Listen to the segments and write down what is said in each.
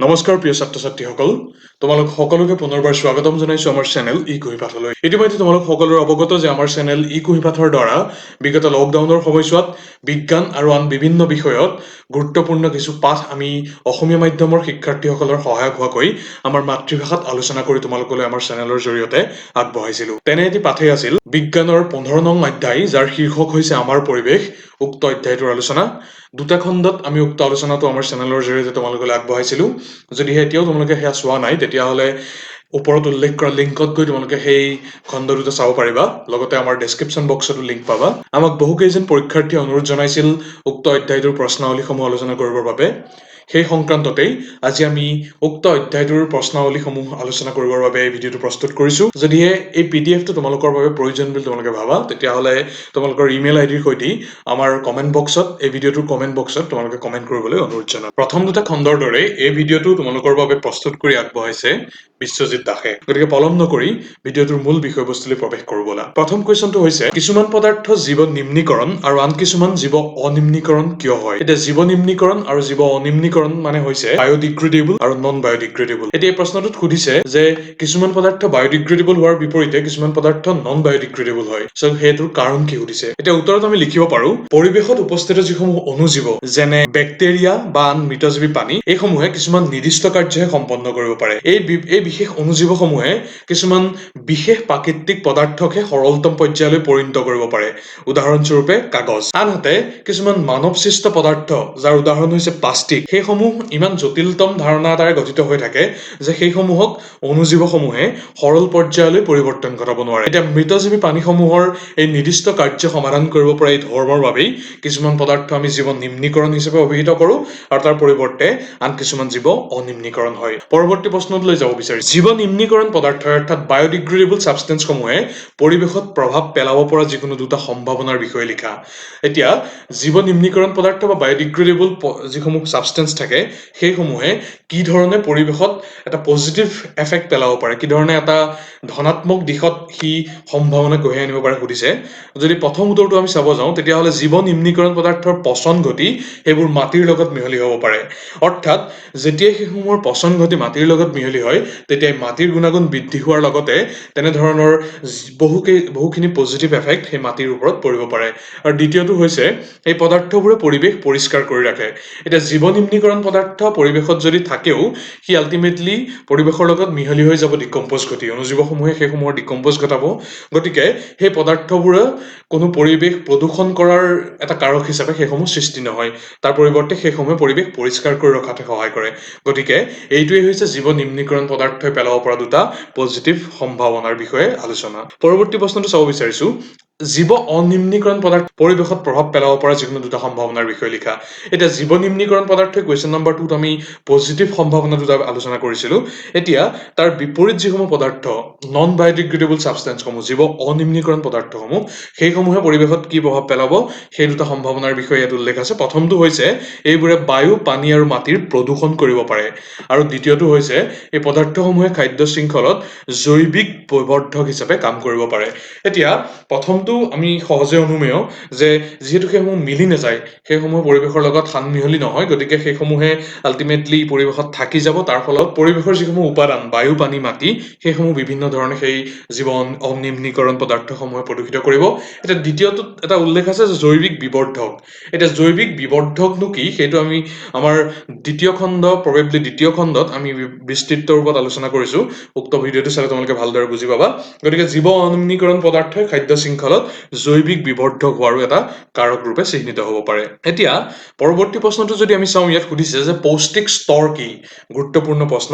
নমস্কাৰ প্ৰিয় ছাত্ৰ ছাত্ৰীসকল, তোমালোক সকলোকে পুনৰবাৰ স্বাগতম জনাইছো আমাৰ চেনেল ই কুঁহিপাঠলৈ। ইতিমধ্যে তোমালোক সকলোৰে অৱগত যে আমাৰ চেনেল ই কুঁহিপাঠৰ দ্বাৰা বিগত লকডাউনৰ সময়ছোৱাত বিজ্ঞান আৰু আন বিভিন্ন বিষয়ত গুৰুত্বপূৰ্ণ কিছু পাঠ আমি অসমীয়া মাধ্যমৰ শিক্ষাৰ্থীসকলৰ সহায়ক হোৱাকৈ আমাৰ মাতৃভাষাত আলোচনা কৰি তোমালোকলৈ আমাৰ চেনেলৰ জৰিয়তে আগবঢ়াইছিলো। তেনে এটি পাঠেই আছিল বিজ্ঞানৰ 15 নং অধ্যায়, যাৰ শীৰ্ষক হৈছে আমাৰ পৰিৱেশ। উক্ত অধ্যায়টোৰ আলোচনা দুটা খণ্ডত আমি উক্ত আলোচনাটো আমাৰ চেনেলৰ জৰিয়তে তোমালোকলৈ আগবঢ়াইছিলো। যদিহে এতিয়াও তোমালোকে সেয়া চোৱা নাই, তেতিয়াহ'লে ওপৰত উল্লেখ কৰা লিংকত গৈ তোমালোকে সেই খণ্ড দুটা চাব পাৰিবা। লগতে আমাৰ ডেছক্ৰিপশ্যন বক্সতো লিংক পাবা। আমাক বহুকেইজন পৰীক্ষাৰ্থীয়ে অনুৰোধ জনাইছিল উক্ত অধ্যায়টোৰ প্ৰশ্নাৱলীসমূহ আলোচনা কৰিবৰ বাবে। সেই সংক্ৰান্ততেই আজি আমি উক্ত অধ্যায়টোৰ প্ৰশ্নাৱলীসমূহ আলোচনা কৰিবৰ বাবে এই ভিডিঅ'টো প্ৰস্তুত কৰিছো। যদিহে এই পিডিএফটো তোমালোকৰ বাবে প্ৰয়োজন বুলি তোমালোকে ভাবা, তেতিয়াহ'লে তোমালোকৰ ইমেইল আইডিৰ সৈতে আমাৰ কমেণ্ট বক্সত, এই ভিডিঅ'টোৰ কমেণ্ট বক্সত তোমালোকে কমেণ্ট কৰিবলৈ অনুৰোধ জনাম। প্ৰথম দুটা খণ্ডৰ দৰে এই ভিডিঅ'টো তোমালোকৰ বাবে প্ৰস্তুত কৰি আগবঢ়াইছে বিশ্বজিৎ দাসে। গতিকে পলম নকৰি ভিডিঅ'টোৰ মূল বিষয়বস্তুলৈ প্ৰৱেশ কৰো ব'লা। প্ৰথম কুৱেশ্যনটো হৈছে, কিছুমান পদাৰ্থ জীৱ নিম্নীকৰণ আৰু আন কিছুমান জীৱ অনিম্নীকৰণ কিয় হয়? এতিয়া জীৱ নিম্নীকৰণ আৰু জীৱ অনিম্নীকৰণ মানে হৈছে বায়'ডিগ্ৰেডেবল আৰু নন বায়'ডিগ্ৰেডেবল। এতিয়া এই প্ৰশ্নটোত সুধিছে যে কিছুমান পদাৰ্থ বায়'ডিগ্ৰেডেবল হোৱাৰ বিপৰীতে কিছুমান পদাৰ্থ নন বায়'ডিগ্ৰেডেবল হয়। চ' সেইটোৰ কাৰণ কি সুধিছে। এতিয়া উত্তৰত আমি লিখিব পাৰো, পৰিৱেশত উপস্থিত যিসমূহ অণুজীৱ, যেনে বেক্টেৰিয়া বা আন মৃতজীৱী প্ৰাণী, এইসমূহে কিছুমান নিৰ্দিষ্ট কাৰ্যহে সম্পন্ন কৰিব পাৰে। এই বিশেষ অণুজীৱসমূহে কিছুমান বিশেষ প্ৰাকৃতিক পদাৰ্থকহে সৰলতম পৰ্যায়লৈ পৰিণত কৰিব পাৰে। উদাহৰণস্বৰূপে কাগজ। আনহাতে কিছুমান মানৱ সৃষ্ট পদাৰ্থ, যাৰ উদাহৰণ হৈছে প্লাষ্টিক, সেইসমূহ ইমান জটিলতম ধাৰণা এটাৰে গঠিত হৈ থাকে যে সেইসমূহক অণুজীৱসমূহে সৰল পৰ্যায়লৈ পৰিৱৰ্তন ঘটাব নোৱাৰে। এতিয়া মৃতজীৱী প্ৰাণীসমূহৰ এই নিৰ্দিষ্ট কাৰ্য সমাধান কৰিব পৰা এই ধৰ্মৰ বাবেই কিছুমান পদাৰ্থ আমি জীৱ নিম্নীকৰণ হিচাপে অভিহিত কৰো আৰু তাৰ পৰিৱৰ্তে আন কিছুমান জীৱ অনিম্নীকৰণ হয়। পৰৱৰ্তী প্ৰশ্নলৈ যাব বিচাৰিছো, জীৱ নিম্নীকৰণ পদাৰ্থ অৰ্থাৎ বায়'ডিগ্ৰেডেবল ছাবষ্টেন্সসমূহে পৰিৱেশত প্ৰভাৱ পেলাব পৰা যিকোনো দুটা সম্ভাৱনাৰ বিষয়ে লিখা। এতিয়া জীৱ নিম্নীকৰণ পদাৰ্থ বা বায়'ডিগ্ৰেডেবল যিসমূহ ছাবষ্টেন্স থাকে, সেইসমূহে কি ধৰণে পৰিৱেশত এটা পজিটিভ এফেক্ট পেলাব পাৰে, কি ধৰণে এটা ধনাত্মক দিশত সি সম্ভাৱনা কঢ়িয়াই আনিব পাৰে সুধিছে। যদি প্ৰথম উত্তৰটো আমি চাব যাওঁ, তেতিয়াহ'লে জীৱ নিম্নীকৰণ পদাৰ্থৰ পচন ঘটি সেইবোৰ মাটিৰ লগত মিহলি হ'ব পাৰে। অৰ্থাৎ যেতিয়াই সেইসমূহৰ পচন ঘটি মাটিৰ লগত মিহলি হয়, তেতিয়াই মাটিৰ গুণাগুণ বৃদ্ধি হোৱাৰ লগতে তেনেধৰণৰ বহুখিনি পজিটিভ এফেক্ট সেই মাটিৰ ওপৰত পৰিব পাৰে। আৰু দ্বিতীয়টো হৈছে, এই পদাৰ্থবোৰে পৰিৱেশ পৰিষ্কাৰ কৰি ৰাখে। এতিয়া জীৱ নিম্নীকৰণ পদাৰ্থ পৰিৱেশত যদি থাকেও, সি আল্টিমেটলি পৰিৱেশৰ লগত মিহলি হৈ যাব ডিকম্প'জ ঘটি, অণুজীৱসমূহে সেইসমূহৰ ডিকম্প'জ ঘটাব। গতিকে সেই পদাৰ্থবোৰে কোনো পৰিৱেশ প্ৰদূষণ কৰাৰ এটা কাৰক হিচাপে সেইসমূহ সৃষ্টি নহয়। তাৰ পৰিৱৰ্তে সেইসমূহে পৰিৱেশ পৰিষ্কাৰ কৰি ৰখাত সহায় কৰে। গতিকে এইটোৱেই হৈছে জীৱ নিম্নীকৰণ পদাৰ্থই পেলাব পৰা দুটা পজিটিভ সম্ভাৱনাৰ বিষয়ে আলোচনা। পৰৱৰ্তী প্ৰশ্নটো চাব বিচাৰিছো, জীৱ অনিম্নীকৰণ পদাৰ্থ পৰিৱেশত প্ৰভাৱ পেলাব পৰা যিকোনো দুটা সম্ভাৱনাৰ বিষয়ে লিখা। এতিয়া জীৱ নিম্নীকৰণ পদাৰ্থই কুৱেশ্যন নম্বৰ 2ত আমি পজিটিভ সম্ভাৱনা দুটা আলোচনা কৰিছিলো। এতিয়া তাৰ বিপৰীত যিসমূহ পদাৰ্থ নন বায়'ডিগ্ৰেডেবল ছাবষ্টেন্সসমূহ, জীৱ অনিম্নীকৰণ পদাৰ্থসমূহ, সেইসমূহে পৰিৱেশত কি প্ৰভাৱ পেলাব সেই দুটা সম্ভাৱনাৰ বিষয়ে ইয়াত উল্লেখ আছে। প্ৰথমটো হৈছে, এইবোৰে বায়ু, পানী আৰু মাটিৰ প্ৰদূষণ কৰিব পাৰে। আৰু দ্বিতীয়টো হৈছে, এই পদাৰ্থসমূহে খাদ্য শৃংখলত জৈৱিক প্ৰবৰ্ধক হিচাপে কাম কৰিব পাৰে। এতিয়া প্ৰথমটো আমি সহজে অনুমেয় যে যিহেতু সেইসমূহ মিলি নাযায়, সেইসমূহ পৰিৱেশৰ লগত সানমিহলি নহয়, গতিকে সেইসমূহে আল্টিমেটলি পৰিৱেশত থাকি যাব। তাৰ ফলত পৰিৱেশৰ যিসমূহ উপাদান, বায়ু, পানী, মাটি, সেইসমূহ বিভিন্ন ধৰণে সেই জীৱ অনিম্নীকৰণ পদাৰ্থসমূহে প্ৰদূষিত কৰিব। এতিয়া দ্বিতীয়টোত এটা উল্লেখ আছে যে জৈৱিক বিবৰ্ধক। এতিয়া জৈৱিক বিবৰ্ধকনো কি, সেইটো আমি আমাৰ দ্বিতীয় খণ্ডত আমি বিস্তৃত ৰূপত আলোচনা কৰিছো। উক্ত ভিডিঅ'টো চালে তোমালোকে ভালদৰে বুজি পাবা। গতিকে জীৱ অনিম্নীকৰণ পদাৰ্থই খাদ্য শৃংখলত জৈৱিক বিবৰ্ধক হোৱাৰো এটা কাৰক ৰূপে চিহ্নিত হ'ব পাৰে। এতিয়া পৰৱৰ্তী প্ৰশ্নটো যদি আমি চাওঁ, ইয়াত সুধিছে যে পৌষ্টিক স্তৰ কি? গুৰুত্বপূৰ্ণ প্ৰশ্ন।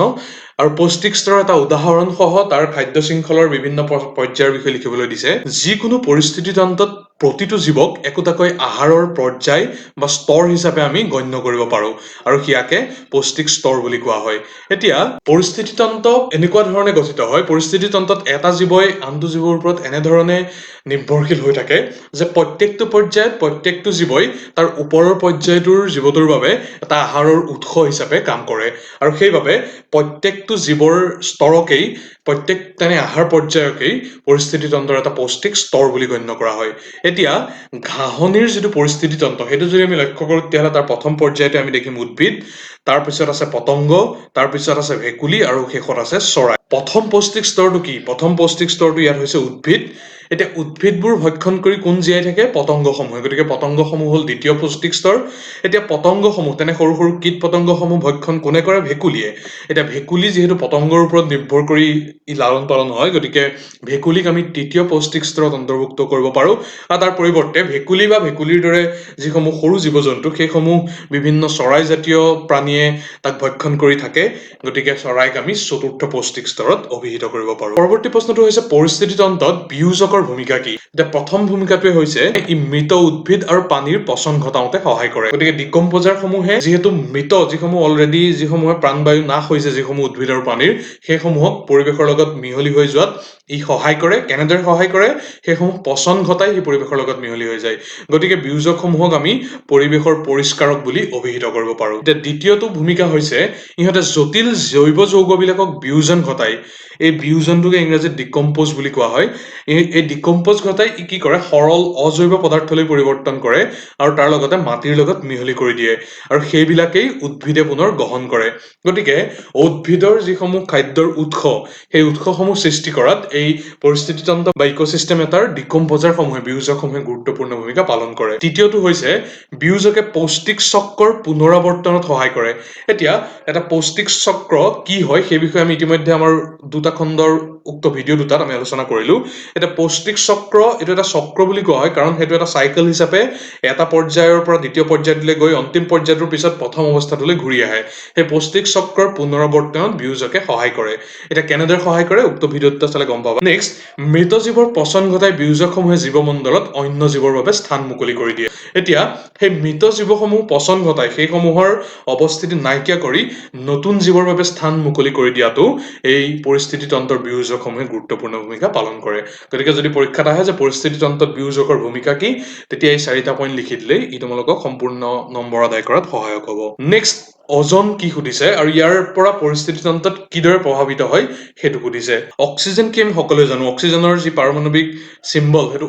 আৰু পৌষ্টিক স্তৰৰ এটা উদাহৰণ সহ তাৰ খাদ্য শৃংখলৰ বিভিন্ন পৰ্যায়ৰ বিষয়ে লিখিবলৈ দিছে। যিকোনো পৰিস্থিতি তন্ত্ৰত প্ৰতিটো জীৱক একোটাকৈ আহাৰৰ পৰ্যায় বা স্তৰ হিচাপে আমি গণ্য কৰিব পাৰো, আৰু সিয়াকে পৌষ্টিক স্তৰ বুলি কোৱা হয়। এতিয়া পৰিস্থিতি তন্ত্ৰ এনেকুৱা ধৰণে গঠিত হয়, পৰিস্থিতি তন্ত্ৰত এটা জীৱই আনটো জীৱৰ ওপৰত এনেধৰণে নিৰ্ভৰশীল হৈ থাকে যে প্ৰত্যেকটো পৰ্যায়ত প্ৰত্যেকটো জীৱই তাৰ ওপৰৰ পৰ্যায়টোৰ জীৱটোৰ বাবে এটা আহাৰৰ উৎস হিচাপে কাম কৰে। আৰু সেইবাবে প্ৰত্যেকটো জীৱৰ স্তৰকেই, প্ৰত্যেক তেনে আহাৰ পৰ্যায়কেই পৰিস্থিতি তন্ত্ৰৰ এটা পৌষ্টিক স্তৰ বুলি গণ্য কৰা হয়। এতিয়া ঘাঁহনিৰ যিটো পৰিস্থিতি তন্ত্ৰ, সেইটো যদি আমি লক্ষ্য কৰো, তেতিয়াহ'লে তাৰ প্ৰথম পৰ্যায়তে আমি দেখিম উদ্ভিদ, তাৰপিছত আছে পতংগ, তাৰপিছত আছে ভেকুলী আৰু শেষত আছে চৰাই। প্ৰথম পৌষ্টিক স্তৰটো কি? প্ৰথম পৌষ্টিক স্তৰটো ইয়াত হৈছে উদ্ভিদ। এতিয়া উদ্ভিদবোৰ ভক্ষণ কৰি কোন জীয়াই থাকে? পতংগসমূহে। গতিকে পতংগসমূহ হ'ল দ্বিতীয় পৌষ্টিক স্তৰ। এতিয়া পতংগসমূহ তেনে সৰু সৰু কীট পতংগসমূহ ভক্ষণ কোনে কৰে? ভেকুলীয়ে। এতিয়া ভেকুলী যিহেতু পতংগৰ ওপৰত নিৰ্ভৰ কৰি লালন পালন হয়, গতিকে ভেকুলীক আমি তৃতীয় পৌষ্টিক স্তৰত অন্তৰ্ভুক্ত কৰিব পাৰোঁ। আৰু তাৰ পৰিৱৰ্তে ভেকুলী বা ভেকুলীৰ দৰে যিসমূহ সৰু জীৱ জন্তু সেইসমূহ বিভিন্ন চৰাই জাতীয় প্ৰাণীয়ে তাক ভক্ষণ কৰি থাকে, গতিকে চৰাইক আমি চতুৰ্থ পৌষ্টিক স্তৰত অভিহিত কৰিব পাৰোঁ। পৰৱৰ্তী প্ৰশ্নটো হৈছে পৰিস্থিতি তন্ত্ৰত বিয়োজকৰ ভূমিকা কি? এতিয়া প্ৰথম ভূমিকাটোৱে হৈছে ই মৃত উদ্ভিদ আৰু পানীৰ পচন ঘটাওঁতে সহায় কৰে। গতিকে ডিকম্পোজাৰ সমূহে যিহেতু মৃত যিসমূহে প্ৰাণবায়ু নাশ হৈছে যিসমূহ উদ্ভিদ আৰু পানীৰ, সেইসমূহক পৰিৱেশৰ লগত মিহলি হৈ যোৱাত ই সহায় কৰে। কেনেদৰে সহায় কৰে? সেইসমূহ পচন ঘটাই সেই পৰিৱেশৰ লগত মিহলি হৈ যায়। গতিকে বিয়োজকসমূহক আমি পৰিৱেশৰ পৰিষ্কাৰক বুলি অভিহিত কৰিব পাৰোঁ। এতিয়া দ্বিতীয়টো ভূমিকা হৈছে ইহঁতে জটিল জৈৱ যৌগবিলাকক বিয়োজন ঘটায়। এই বিয়োজনটোকে ইংৰাজীত ডিকম্পোজ বুলি কোৱা হয়। এই ডিকম্পোজ ঘটাই ই কি কৰে? সৰল অজৈৱ পদাৰ্থলৈ পৰিৱৰ্তন কৰে আৰু তাৰ লগতে মাটিৰ লগত মিহলি কৰি দিয়ে আৰু সেইবিলাকেই উদ্ভিদে পুনৰ গ্ৰহণ কৰে। গতিকে উদ্ভিদৰ যিসমূহ খাদ্যৰ উৎস, সেই উৎসসমূহ সৃষ্টি কৰাত এই পৰিস্থিতিতন্ত্ৰ বা ইক'চিষ্টেম এটাৰ ডিকম্পোজাৰসমূহে বিয়োজকসমূহে গুৰুত্বপূৰ্ণ ভূমিকা পালন কৰে। তৃতীয়টো হৈছে বিয়োজকে পৌষ্টিক চক্ৰৰ পুনৰাৱৰ্তনত সহায় কৰে। এতিয়া এটা পৌষ্টিক চক্ৰ কি হয় সেই বিষয়ে আমি ইতিমধ্যে আমাৰ দুটা খণ্ডৰ উক্ত ভিডিঅ' দুটাত আমি আলোচনা কৰিলোঁ। এতিয়া পৌষ্টিক চক্ৰ এইটো এটা চক্ৰ বুলি কোৱা হয়, কাৰণ সেইটো এটা চাইকেল হিচাপে এটা পৰ্যায়ৰ পৰা দ্বিতীয় পৰ্যায়টোলৈ গৈ অন্তিম পৰ্যায়টোৰ পিছত প্ৰথম অৱস্থাটোলৈ ঘূৰি আহে। সেই পৌষ্টিক চক্ৰৰ পুনৰাৱৰ্তনত বিয়োজকে সহায় কৰে। এতিয়া কেনেদৰে সহায় কৰে? উক্ত ভিডিঅ'টো চালে গম পাবা। নেক্সট, মৃত জীৱৰ পচন ঘটাই বিয়োজকসমূহে জীৱমণ্ডলত অন্য জীৱৰ বাবে স্থান মুকলি কৰি দিয়ে। এতিয়া সেই মৃত জীৱসমূহ পচন ঘটাই সেইসমূহৰ অৱস্থিতি নাইকিয়া কৰি নতুন জীৱৰ বাবে স্থান মুকলি কৰি দিয়াটো এই পৰিস্থিতি তন্ত্ৰৰ বিয়োজকসমূহে গুৰুত্বপূৰ্ণ ভূমিকা পালন কৰে। গতিকে যদি পৰীক্ষাত আহে যে পৰিস্থিতি তন্ত্ৰত বিয়োজকৰ ভূমিকা কি, তেতিয়া এই 4টা পইণ্ট লিখি দিলেই ই তোমালোকক সম্পূৰ্ণ নম্বৰ আদায় কৰাত সহায়ক হ'ব। নেক্সট, অজন কি সুধিছে আৰু ইয়াৰ পৰা পৰিস্থিতি তন্ত্ৰত কিদৰে প্ৰভাৱিত হয় সেইটো সুধিছে। অক্সিজেন কি আমি সকলোৱে জানো? অক্সিজেনৰ যি পাৰমাণৱিক চিম্বল সেইটো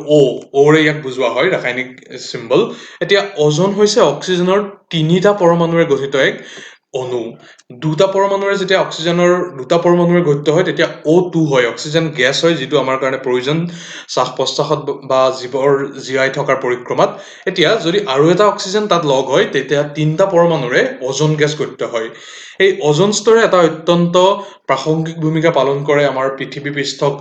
অ'ৰে ইয়াক বুজোৱা হয়, ৰাসায়নিক চিম্বল। এতিয়া অজন হৈছে অক্সিজেনৰ 3টা পৰমাণুৰে গঠিত এক অণু। 2টা পৰমাণুৰে যেতিয়া অক্সিজেনৰ 2টা পৰমাণুৰে গঠিত হয় তেতিয়া O2 হয়, অক্সিজেন গেছ হয়, যিটো আমাৰ কাৰণে প্ৰয়োজন শ্বাস প্ৰশ্বাসত বা জীৱৰ জীয়াই থকাৰ পৰিক্ৰমাত। এতিয়া যদি আৰু এটা অক্সিজেন তাত লগ হয় তেতিয়া 3টা পৰমাণুৰে অজন গেছ গঠিত হয়। এই অজন স্তৰে এটা অত্যন্ত প্ৰাসংগিক ভূমিকা পালন কৰে আমাৰ পৃথিৱী পৃষ্ঠক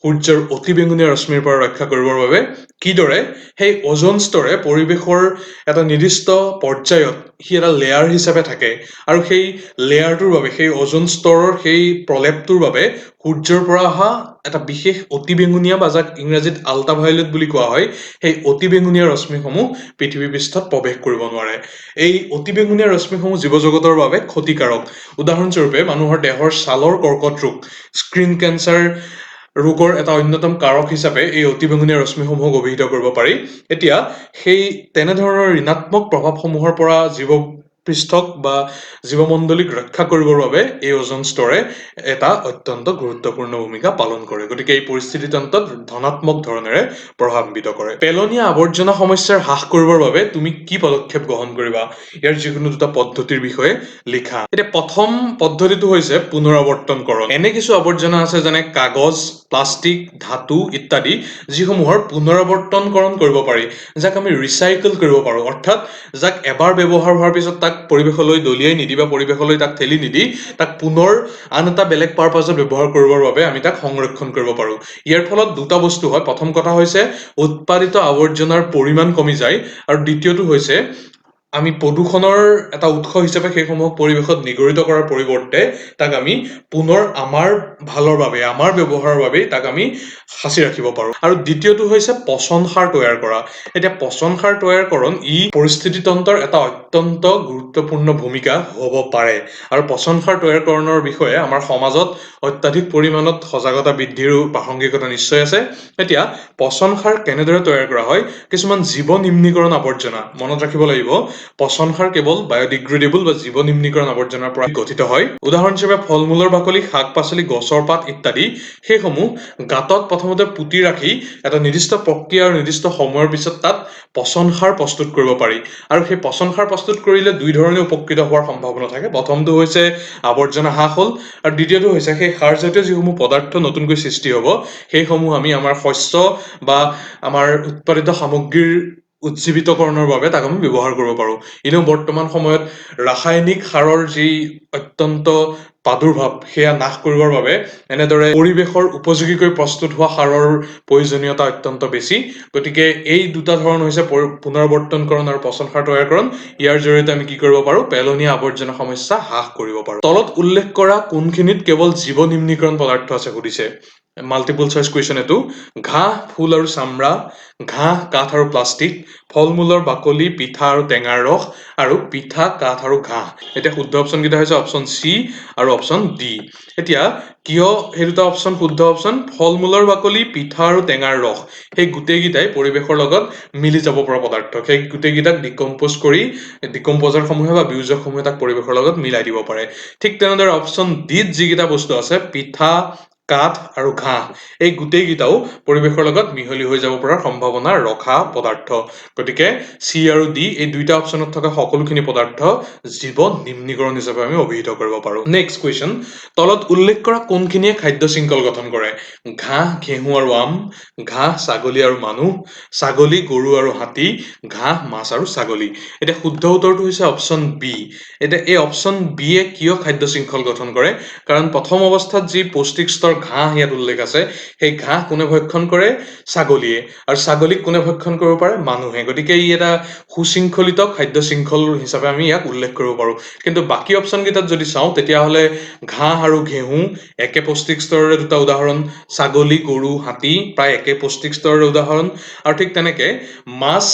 সূৰ্যৰ অতি বেঙুনীয়া ৰশ্মিৰ পৰা ৰক্ষা কৰিবৰ বাবে। কিদৰে? সেই অজন স্তৰে পৰিৱেশৰ এটা নিৰ্দিষ্ট পৰ্যায়ত সি এটা লেয়াৰ হিচাপে থাকে আৰু সেই লেয়াৰটোৰ বাবে, সেই অজন স্তৰৰ সেই প্ৰলেপটোৰ বাবে সূৰ্যৰ পৰা অহা এটা বিশেষ অতি বেঙুনীয়া বা যাক ইংৰাজীত আল্ট্ৰাভায়োলেট বুলি কোৱা হয়, সেই অতি বেঙুনীয়া ৰশ্মিসমূহ পৃথিৱী পৃষ্ঠত প্ৰৱেশ কৰিব নোৱাৰে। এই অতি বেঙুনীয়া ৰশ্মিসমূহ জীৱ জগতৰ বাবে ক্ষতিকাৰক। উদাহৰণস্বৰূপে মানুহৰ দেহৰ ছালৰ কৰ্কট ৰোগ, স্কিন কেঞ্চাৰ ৰোগৰ এটা অন্যতম কাৰক হিচাপে এই অতি বেঙুনীয়া ৰশ্মিসমূহক অভিহিত কৰিব পাৰি। এতিয়া সেই তেনেধৰণৰ ঋণাত্মক প্ৰভাৱসমূহৰ পৰা জীৱ পৃষ্ঠক বা জীৱমণ্ডলীক ৰক্ষা কৰিবৰ বাবে এই অজন স্তৰে এটা অত্যন্ত গুৰুত্বপূৰ্ণ ভূমিকা পালন কৰে। গতিকে এই পৰিস্থিতি তন্ত্ৰত ধনাত্মক ধৰণেৰে প্ৰভাৱিত কৰে। পেলনীয়া আৱৰ্জনা সমস্যাৰ হ্ৰাস কৰিবৰ বাবে তুমি কি পদক্ষেপ গ্ৰহণ কৰিবা? ইয়াৰ যিকোনো 2টা পদ্ধতিৰ বিষয়ে লিখা। এতিয়া প্ৰথম পদ্ধতিটো হৈছে পুনৰাৱৰ্তনকৰণ। এনে কিছু আৱৰ্জনা আছে যেনে কাগজ, প্লাষ্টিক, ধাতু ইত্যাদি, যিসমূহৰ পুনৰাৱৰ্তনকৰণ কৰিব পাৰি, যাক আমি ৰিচাইকেল কৰিব পাৰোঁ। অৰ্থাৎ যাক এবাৰ ব্যৱহাৰ হোৱাৰ পিছত তাক পৰিৱেশলৈ দলিয়াই নিদি বা পৰিৱেশলৈ তাক ঠেলি নিদি তাক পুনৰ আন এটা বেলেগ পাৰপাছত ব্যৱহাৰ কৰিবৰ বাবে আমি তাক সংৰক্ষণ কৰিব পাৰোঁ। ইয়াৰ ফলত 2টা বস্তু হয়। প্ৰথম কথা হৈছে উৎপাদিত আৱৰ্জনাৰ পৰিমাণ কমি যায় আৰু দ্বিতীয়টো হৈছে আমি প্ৰদূষণৰ এটা উৎস হিচাপে সেইসমূহক পৰিৱেশত নিগৰিত কৰাৰ পৰিৱৰ্তে তাক আমি পুনৰ আমাৰ ভালৰ বাবে, আমাৰ ব্যৱহাৰৰ বাবে তাক আমি সাঁচি ৰাখিব পাৰোঁ। আৰু দ্বিতীয়টো হৈছে পচন সাৰ তৈয়াৰ কৰা। এতিয়া পচন সাৰ তৈয়াৰকৰণ ই পৰিস্থিতি তন্ত্ৰৰ এটা অত্যন্ত গুৰুত্বপূৰ্ণ ভূমিকা হ'ব পাৰে আৰু পচন সাৰ তৈয়াৰকৰণৰ বিষয়ে আমাৰ সমাজত অত্যাধিক পৰিমাণত সজাগতা বৃদ্ধিৰো প্ৰাসংগিকতা নিশ্চয় আছে। এতিয়া পচন সাৰ কেনেদৰে তৈয়াৰ কৰা হয়? কিছুমান জীৱ নিম্নীকৰণ আৱৰ্জনা, মনত ৰাখিব লাগিব, পচন সাৰ কেৱল বায়'ডিগ্ৰেডেবল বা জীৱ নিম্নীকৰণ আৱৰ্জনাৰ পৰা গঠিত হয়। উদাহৰণস্বৰূপে ফল-মূলৰ বাকলি, শাক-পাচলি, গছৰ পাত ইত্যাদি সেইসমূহ গাঁতত প্ৰথমতে পুতি ৰাখি এটা নিৰ্দিষ্ট প্ৰক্ৰিয়া আৰু নিৰ্দিষ্ট সময়ৰ পিছত তাত পচন সাৰ প্ৰস্তুত কৰিব পাৰি। আৰু সেই পচন সাৰ প্ৰস্তুত কৰিলে দুই ধৰণে উপকৃত হোৱাৰ সম্ভাৱনা থাকে। প্ৰথমটো হৈছে আৱৰ্জনা হ্ৰাস হ'ল আৰু দ্বিতীয়টো হৈছে সেই সাৰজাতীয় যিসমূহ পদাৰ্থ নতুনকৈ সৃষ্টি হ'ব সেইসমূহ আমি আমাৰ শস্য বা আমাৰ উৎপাদিত সামগ্ৰীৰ উজ্জীৱিতকৰণৰ বাবে তাক আমি ব্যৱহাৰ কৰিব পাৰোঁ। এনেও বৰ্তমান সময়ত ৰাসায়নিক সাৰৰ যি অত্যন্ত প্ৰাদুৰ্ভাৱ সেয়া নাশ কৰিবৰ বাবে এনেদৰে পৰিৱেশৰ উপযোগীকৈ প্ৰস্তুত হোৱা সাৰৰ প্ৰয়োজনীয়তা অত্যন্ত বেছি। গতিকে এই দুটা ধৰণ হৈছে পুনৰাৱৰ্তনকৰণ আৰু পচন সাৰ তৈয়াৰকৰণ। ইয়াৰ জৰিয়তে আমি কি কৰিব পাৰোঁ? পেলনীয়া আৱৰ্জনা সমস্যা হ্ৰাস কৰিব পাৰোঁ। তলত উল্লেখ কৰা কোনখিনিত কেৱল জীৱ নিম্নীকৰণ পদাৰ্থ আছে সুধিছে। মাল্টিপল চইচ কুৱেশ্যন এইটো। ঘাঁহ, ফুল আৰু চামৰা, ঘাঁহ, কাঠ আৰু প্লাষ্টিক, ফল-মূলৰ বাকলি, পিঠা আৰু টেঙাৰ ৰস, আৰু পিঠা, কাঠ আৰু ঘাঁহ। এতিয়া শুদ্ধ অপশ্যনকেইটা হৈছে অপশ্যন চি আৰু অপশ্যন ডি। এতিয়া কিয় সেই দুটা অপশ্যন শুদ্ধ অপশ্যন? ফল-মূলৰ বাকলি, পিঠা আৰু টেঙাৰ ৰস সেই গোটেইকেইটাই পৰিৱেশৰ লগত মিলি যাব পৰা পদাৰ্থ। সেই গোটেইকেইটাক ডিকম্প'জাৰসমূহে বা বিয়োজকসমূহে তাক পৰিৱেশৰ লগত মিলাই দিব পাৰে। ঠিক তেনেদৰে অপশ্যন ডিত যিকেইটা বস্তু আছে, পিঠা, কাঠ আৰু ঘাঁহ, এই গোটেইকেইটাও পৰিৱেশৰ লগত মিহলি হৈ যাব পৰাৰ সম্ভাৱনা ৰখা পদাৰ্থ। গতিকে চি আৰু ডি এই দুইটা অপশ্যনত থকা সকলোখিনি পদাৰ্থ জীৱ নিম্নীকৰণ হিচাপে আমি অভিহিত কৰিব পাৰোঁ। Next question. তলত উল্লেখ কৰা কোনখিনিয়ে খাদ্য শৃংখল গঠন কৰে? ঘাঁহ, ঘেঁহু আৰু আম, ঘাঁহ, ছাগলী আৰু মানুহ, ছাগলী, গৰু আৰু হাতী, ঘাঁহ, মাছ আৰু ছাগলী। এতিয়া শুদ্ধ উত্তৰটো হৈছে অপশ্যন বি। এতিয়া এই অপশ্যন বিয়ে কিয় খাদ্য শৃংখল গঠন কৰে? কাৰণ প্ৰথম অৱস্থাত যি পৌষ্টিক স্তৰ ঘাঁহ ইয়াত উল্লেখ আছে, সেই ঘাঁহ কোনে ভক্ষণ কৰে? ছাগলীয়ে। আৰু ছাগলীক কোনে ভক্ষণ কৰিব পাৰে? মানুহে। গতিকে ই এটা সুশৃংখলিত খাদ্য শৃংখল হিচাপে আমি ইয়াক উল্লেখ কৰিব পাৰোঁ। কিন্তু বাকী অপশ্যনকেইটাত যদি চাওঁ তেতিয়াহ'লে ঘাঁহ আৰু ঘেঁহু একে পৌষ্টিক স্তৰৰে দুটা উদাহৰণ, ছাগলী, গৰু, হাতী প্ৰায় একে পৌষ্টিক স্তৰৰে উদাহৰণ, আৰু ঠিক তেনেকে মাছ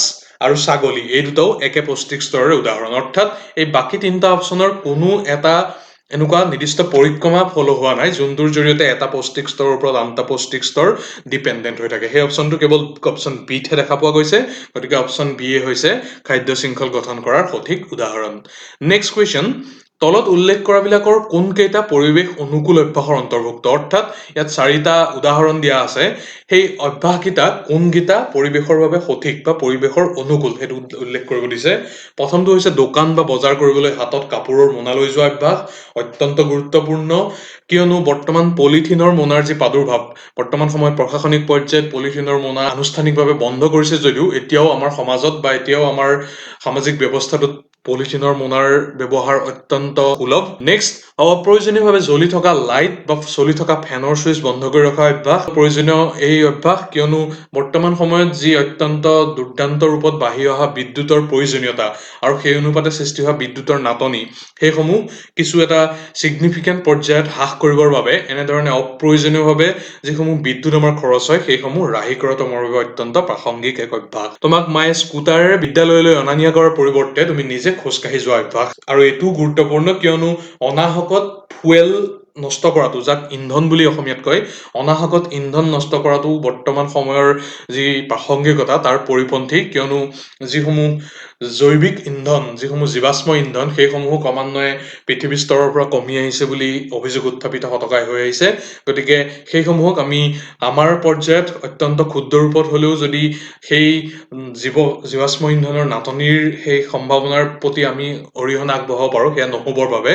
আৰু ছাগলী এই দুটাও একে পৌষ্টিক স্তৰৰে উদাহৰণ। অৰ্থাৎ এই বাকী তিনিটা অপশ্যনৰ কোনো এটা এনেকুৱা নিৰ্দিষ্ট পৰিক্ৰমা ফল' হোৱা নাই যোনটোৰ জৰিয়তে এটা পৌষ্টিক স্তৰৰ ওপৰত আন এটা পৌষ্টিক স্তৰ ডিপেণ্ডেণ্ট হৈ থাকে। সেই অপশ্যনটো কেৱল অপশ্যন বিতহে দেখা পোৱা গৈছে। গতিকে অপশ্যন বিয়ে হৈছে খাদ্য শৃংখল গঠন কৰাৰ সঠিক উদাহৰণ। Next question. তলত উল্লেখ কৰাবিলাকৰ কোনকেইটা পৰিৱেশ অনুকূল অভ্যাসৰ অন্তৰ্ভুক্ত? অৰ্থাৎ ইয়াত 4টা উদাহৰণ দিয়া আছে। সেই অভ্যাসকেইটা কোনকেইটা পৰিৱেশৰ বাবে সঠিক বা পৰিৱেশৰ অনুকূল সেইটো উল্লেখ কৰিব দিছে। প্ৰথমটো হৈছে দোকান বা বজাৰ কৰিবলৈ হাতত কাপোৰৰ মোনা লৈ যোৱা অভ্যাস। অত্যন্ত গুৰুত্বপূৰ্ণ, কিয়নো বৰ্তমান পলিথিনৰ মোনাৰ যি প্ৰাদুৰ্ভাৱ, বৰ্তমান সময়ত প্ৰশাসনিক পৰ্যায়ত পলিথিনৰ মোনা আনুষ্ঠানিকভাৱে বন্ধ কৰিছে যদিও এতিয়াও আমাৰ সমাজত বা এতিয়াও আমাৰ সামাজিক ব্যৱস্থাটোত পলিথিনৰ মোনাৰ ব্যৱহাৰ অত্যন্ত সুলভ। নেক্সট, অপ্ৰয়োজনীয়ভাৱে জ্বলি থকা লাইট বা চলি থকা ফেনৰ চুইচ বন্ধ কৰি ৰখা অভ্যাস। প্ৰয়োজনীয় এই অভ্যাস কিয়নো বৰ্তমান সময়ত যি অত্যন্ত দুৰ্দান্ত ৰূপত বাঢ়ি অহা বিদ্যুতৰ প্ৰয়োজনীয়তা আৰু সেই অনুপাতে সৃষ্টি হোৱা বিদ্যুতৰ নাটনি, সেইসমূহ কিছু এটা ছিগনিফিকেণ্ট পৰ্যায়ত হ্ৰাস কৰিবৰ বাবে এনেধৰণে অপ্ৰয়োজনীয়ভাৱে যিসমূহ বিদ্যুৎ আমাৰ খৰচ হয় সেইসমূহ ৰাহি কৰাটো আমাৰ বাবে অত্যন্ত প্ৰাসংগিক এক অভ্যাস। তোমাক মায়ে স্কুটাৰেৰে বিদ্যালয়লৈ অনা নিয়া কৰাৰ পৰিৱৰ্তে তুমি নিজে খোজকাঢ়ি যোৱা অভ্যাস। আৰু এইটোও গুৰুত্বপূৰ্ণ কিয়নো অনাহকত ফুৱেল নষ্ট কৰাটো, যাক ইন্ধন বুলি অসমীয়াত কয়, অনাহকত ইন্ধন নষ্ট কৰাটো বৰ্তমান সময়ৰ যি প্ৰাসংগিকতা তাৰ পৰিপন্থী। কিয়নো যিসমূহ জৈৱিক ইন্ধন, যিসমূহ জীৱাশ্ম ইন্ধন, সেইসমূহো ক্ৰমান্বয়ে পৃথিৱীৰ স্তৰৰ পৰা কমি আহিছে বুলি অভিযোগ উত্থাপিত শতকাই হৈ আহিছে। গতিকে সেইসমূহক আমি আমাৰ পৰ্যায়ত অত্যন্ত ক্ষুদ্ৰ ৰূপত হ'লেও যদি সেই জীৱাশ্ম ইন্ধনৰ নাটনিৰ সেই সম্ভাৱনাৰ প্ৰতি আমি অৰিহণা আগবঢ়াব পাৰোঁ, সেয়া নহ'বৰ বাবে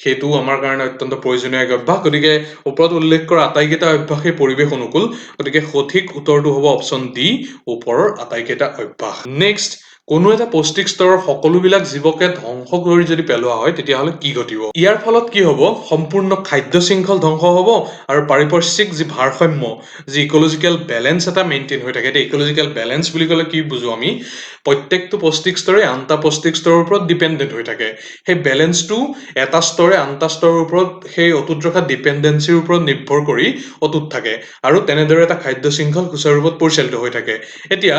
সেইটো আমাৰ কাৰণে অত্যন্ত প্ৰয়োজনীয় এক অভ্যাস। গতিকে ওপৰত উল্লেখ কৰা আটাইকেইটা অভ্যাসেই পৰিৱেশ অনুকূল। গতিকে সঠিক উত্তৰটো হ'ব অপশ্যন ডি, ওপৰৰ আটাইকেইটা অভ্যাস। নেক্সট, কোনো এটা পৌষ্টিক স্তৰৰ সকলোবিলাক জীৱকে ধ্বংস কৰি যদি পেলোৱা হয় তেতিয়াহ'লে কি ঘটিব? ইয়াৰ ফলত কি হ'ব? সম্পূৰ্ণ খাদ্য শৃংখল ধ্বংস হ'ব আৰু পাৰিপাৰ্শ্বিক যি ভাৰসাম্য, যি ইক'লজিকেল বেলেঞ্চ এটা মেইনটেইন হৈ থাকে। এতিয়া ইক'লজিকেল বেলেঞ্চ বুলি ক'লে কি বুজো আমি? প্ৰত্যেকটো পৌষ্টিক স্তৰে আনটা পৌষ্টিক স্তৰৰ ওপৰত ডিপেণ্ডেণ্ট হৈ থাকে। সেই বেলেঞ্চটো এটা স্তৰে আনটা স্তৰৰ ওপৰত সেই অটুট ৰখা ডিপেণ্ডেঞ্চিৰ ওপৰত নিৰ্ভৰ কৰি অটুট থাকে আৰু তেনেদৰে এটা খাদ্য শৃংখল সুচাৰুৰূপত পৰিচালিত হৈ থাকে। এতিয়া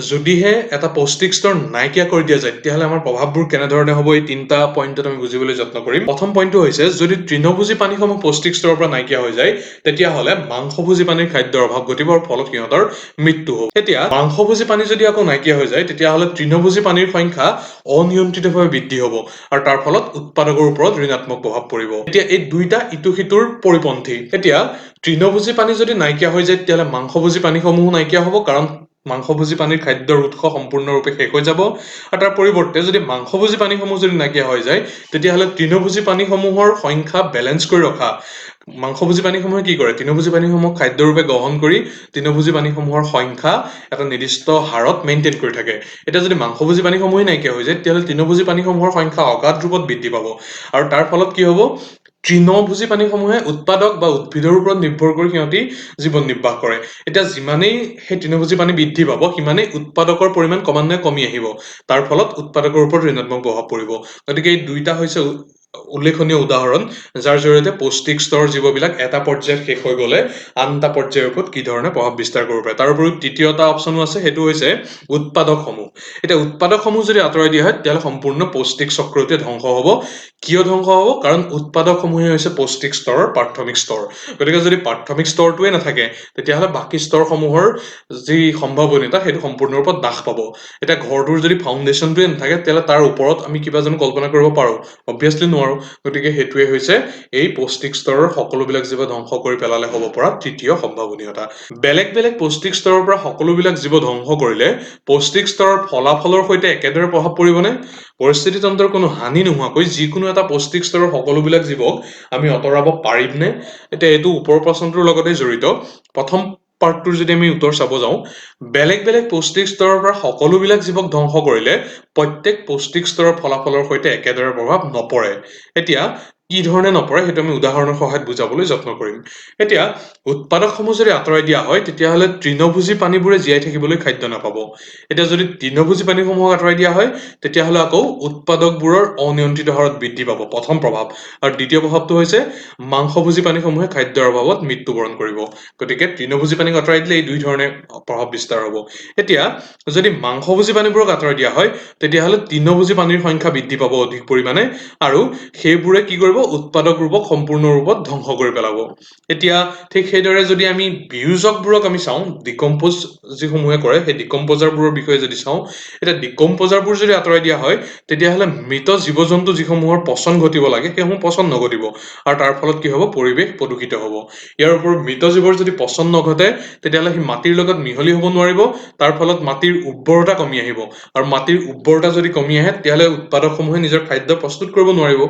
যদিহে এটা পৌষ্টিক স্তৰ নাইকিয়া কৰি দিয়া যায় তেতিয়াহ'লে আমাৰ প্ৰভাৱবোৰ কেনেধৰণে হ'ব এই তিনিটা পইণ্টত আমি বুজিবলৈ যত্ন কৰিম প্ৰথম পইণ্টটো হৈছে যদি তৃণভোজী প্ৰাণীসমূহ পৌষ্টিক স্তৰৰ পৰা নাইকিয়া হৈ যায় তেতিয়াহ'লে মাংসভোজী প্ৰাণীৰ খাদ্যৰ অভাৱ ঘটিব আৰু ফলত সিহঁতৰ মৃত্যু হ'ব এতিয়া মাংসভোজী প্ৰাণী যদি আকৌ নাইকিয়া হৈ যায় তেতিয়াহ'লে তৃণভোজী প্ৰাণীৰ সংখ্যা অনিয়ন্ত্ৰিতভাৱে বৃদ্ধি হ'ব আৰু তাৰ ফলত উৎপাদকৰ ওপৰত ঋণাত্মক প্ৰভাৱ পৰিব এতিয়া এই দুইটা ইটো সিটোৰ পৰিপন্থী এতিয়া তৃণভোজী প্ৰাণী যদি নাইকিয়া হৈ যায় তেতিয়াহ'লে মাংসভোজী প্ৰাণীসমূহো নাইকিয়া হ'ব কাৰণ মাংসভোজী প্ৰাণীৰ খাদ্যৰ উৎস সম্পূৰ্ণৰূপে শেষ হৈ যাব আৰু তাৰ পৰিৱৰ্তে যদি মাংসভোজী প্ৰাণীসমূহ যদি নাইকিয়া হৈ যায় তেতিয়াহ'লে তৃণভোজী প্ৰাণীসমূহৰ সংখ্যা বেলেঞ্চ কৰি ৰখা মাংসভোজী প্ৰাণীসমূহে কি কৰে তৃণভোজী প্ৰাণীসমূহ খাদ্য ৰূপে গ্ৰহণ কৰি তৃণভোজী প্ৰাণীসমূহৰ সংখ্যা এটা নিৰ্দিষ্ট হাৰত মেইনটেইন কৰি থাকে এতিয়া যদি মাংসভোজী প্ৰাণীসমূহেই নাইকিয়া হৈ যায় তেতিয়াহ'লে তৃণভোজী প্ৰাণীসমূহৰ সংখ্যা অগাধ ৰূপত বৃদ্ধি পাব আৰু তাৰ ফলত কি হ'ব তৃণভোজী প্ৰাণীসমূহে উৎপাদক বা উদ্ভিদৰ ওপৰত নিৰ্ভৰ কৰি সিহঁতি জীৱন নিৰ্বাহ কৰে এতিয়া যিমানেই সেই তৃণভোজী প্ৰাণী বৃদ্ধি পাব সিমানেই উৎপাদকৰ পৰিমাণ ক্ৰমান্বয়ে কমি আহিব তাৰ ফলত উৎপাদকৰ ওপৰত ঋণাত্মক প্ৰভাৱ পৰিব গতিকে এই দুইটা হৈছে উল্লেখনীয় উদাহৰণ যাৰ জৰিয়তে পৌষ্টিক স্তৰ জীৱবিলাক এটা পৰ্যায়ত শেষ হৈ গ'লে আন এটা পৰ্যায়ৰ ওপৰত কি ধৰণে প্ৰভাৱ বিস্তাৰ কৰিব পাৰে তাৰ উপৰিও তৃতীয়টা অপচনো আছে সেইটো হৈছে উৎপাদকসমূহ এতিয়া উৎপাদকসমূহ যদি আঁতৰাই দিয়া হয় তেতিয়াহ'লে সম্পূৰ্ণ পৌষ্টিক চক্ৰটোৱে ধ্বংস হ'ব কিয় ধ্বংস হ'ব কাৰণ উৎপাদকসমূহে হৈছে পৌষ্টিক স্তৰৰ প্ৰাথমিক স্তৰ গতিকে যদি প্ৰাথমিক স্তৰটোৱে নাথাকে তেতিয়াহ'লে বাকী স্তৰসমূহৰ যি সম্ভাৱনীয়তা সেইটো সম্পূৰ্ণৰূপে হ্ৰাস পাব এতিয়া ঘৰটোৰ যদি ফাউণ্ডেশ্যনটোৱে নাথাকে তেতিয়াহ'লে তাৰ ওপৰত আমি কিবা জানো কল্পনা কৰিব পাৰোঁ অবভিয়াছলি নোৱাৰোঁ গতিকে সেইটোৱে হৈছে এই পৌষ্টিক স্তৰৰ সকলোবিলাক জীৱ ধ্বংস কৰি পেলালে হ'ব পৰা তৃতীয় সম্ভাৱনীয়তা বেলেগ বেলেগ পৌষ্টিক স্তৰৰ পৰা সকলোবিলাক জীৱ ধ্বংস কৰিলে পৌষ্টিক স্তৰৰ ফলাফলৰ সৈতে একেদৰে প্ৰভাৱ পৰিবনে পৰিস্থিতি তন্ত্ৰৰ কোনো হানি নোহোৱাকৈ যিকোনো এটা পৌষ্টিক স্তৰৰ সকলোবিলাক জীৱক আমি আঁতৰাব পাৰিমনে এতিয়া এইটো ওপৰৰ প্ৰশ্নটোৰ লগতে জড়িত প্ৰথম পাৰ্টটোৰ যদি আমি উত্তৰ চাব যাওঁ বেলেগ বেলেগ পৌষ্টিক স্তৰৰ পৰা সকলোবিলাক জীৱক ধ্বংস কৰিলে প্ৰত্যেক পৌষ্টিক স্তৰৰ ফলাফলৰ সৈতে একেদৰে প্ৰভাৱ নপৰে এতিয়া কি ধৰণে নপৰে সেইটো আমি উদাহৰণৰ সহায়ত বুজাবলৈ যত্ন কৰিম এতিয়া উৎপাদকসমূহ যদি আঁতৰাই দিয়া হয় তেতিয়াহ'লে তৃণভোজী প্ৰাণীবোৰে জীয়াই থাকিবলৈ খাদ্য নাপাব এতিয়া যদি তৃণভোজী প্ৰাণীসমূহক আঁতৰাই দিয়া হয় তেতিয়াহ'লে আকৌ উৎপাদকবোৰৰ অনিয়ন্ত্ৰিত হাৰত বৃদ্ধি পাব প্ৰথম প্ৰভাৱ আৰু দ্বিতীয় প্ৰভাৱটো হৈছে মাংসভোজী প্ৰাণীসমূহে খাদ্যৰ অভাৱত মৃত্যুবৰণ কৰিব গতিকে তৃণভোজী প্ৰাণীক আঁতৰাই দিলে এই দুই ধৰণে প্ৰভাৱ বিস্তাৰ হ'ব এতিয়া যদি মাংসভোজী প্ৰাণীবোৰক আঁতৰাই দিয়া হয় তেতিয়াহ'লে তৃণভোজী প্ৰাণীৰ সংখ্যা বৃদ্ধি পাব অধিক পৰিমাণে আৰু সেইবোৰে কি কৰিব উৎপাদক ৰূপক সম্পূৰ্ণ ৰূপত ধ্বংস কৰি পেলাব এতিয়া ঠিক সেইদৰে যদি আমি বিয়োজকবোৰক আমি চাওঁ ডিকম্প'জ যিসমূহে কৰে সেই ডিকম্প'জাৰবোৰৰ বিষয়ে যদি চাওঁ এতিয়া ডিকম্প'জাৰবোৰ যদি আঁতৰাই দিয়া হয় তেতিয়াহ'লে মৃত জীৱ জন্তু যিসমূহৰ পচন ঘটিব লাগে সেইসমূহ পচন নঘটিব আৰু তাৰ ফলত কি হ'ব পৰিৱেশ প্ৰদূষিত হ'ব ইয়াৰ উপৰিও মৃত জীৱৰ যদি পচন নঘটে তেতিয়াহ'লে সি মাটিৰ লগত মিহলি হ'ব নোৱাৰিব তাৰ ফলত মাটিৰ উৰ্বৰতা কমি আহিব আৰু মাটিৰ উৰ্বৰতা যদি কমি আহে তেতিয়াহ'লে উৎপাদকসমূহে নিজৰ খাদ্য প্ৰস্তুত কৰিব নোৱাৰিব